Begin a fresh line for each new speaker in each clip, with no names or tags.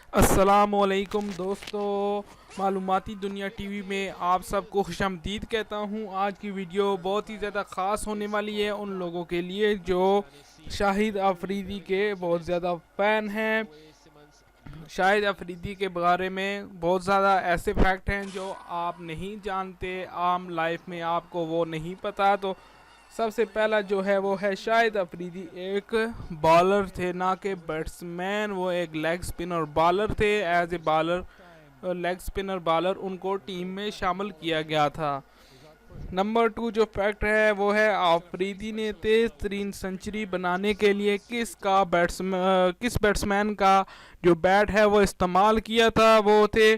अस्सलामुअलैकुम दोस्तों, मालूमाती दुनिया टीवी में आप सबको खुशामदीद कहता हूं। आज की वीडियो बहुत ही ज़्यादा ख़ास होने वाली है उन लोगों के लिए जो शाहिद अफरीदी के बहुत ज़्यादा फ़ैन हैं। शाहिद अफरीदी के बारे में बहुत ज़्यादा ऐसे फैक्ट हैं जो आप नहीं जानते, आम लाइफ में आपको वो नहीं पता। तो सबसे पहला जो है वो है शाहिद अफरीदी एक बॉलर थे, ना कि बैट्समैन। वो एक लेग स्पिनर बॉलर थे। As a bowler, leg spinner bowler उनको टीम में शामिल किया गया था। नंबर 2 जो फैक्ट है वो है अफरीदी ने तेज तरीन सेंचुरी बनाने के लिए किस बैट्समैन का जो बैट है वो इस्तेमाल किया था। वो थे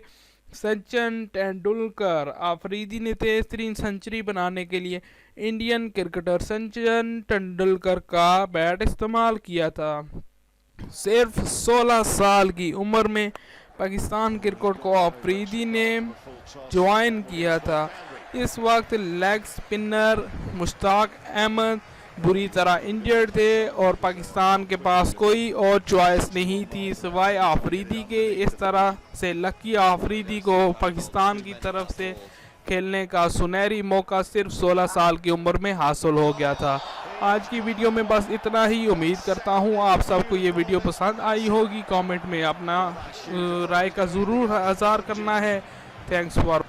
सचिन तेंदुलकर। अफरीदी ने तेज तरीन सेंचुरी बनाने के लिए इंडियन क्रिकेटर सचिन तेंदुलकर का बैट इस्तेमाल किया था। सिर्फ 16 साल की उम्र में पाकिस्तान क्रिकेट को अफरीदी ने ज्वाइन किया था। इस वक्त लेग स्पिनर मुश्ताक अहमद बुरी तरह इंजर्ड थे और पाकिस्तान के पास कोई और चॉइस नहीं थी सिवाय आफरीदी के। इस तरह से लकी आफरीदी को पाकिस्तान की तरफ से खेलने का सुनहरी मौका सिर्फ 16 साल की उम्र में हासिल हो गया था। आज की वीडियो में बस इतना ही। उम्मीद करता हूँ आप सबको ये वीडियो पसंद आई होगी। कमेंट में अपना राय का ज़रूर इज़हार करना है। Thanks for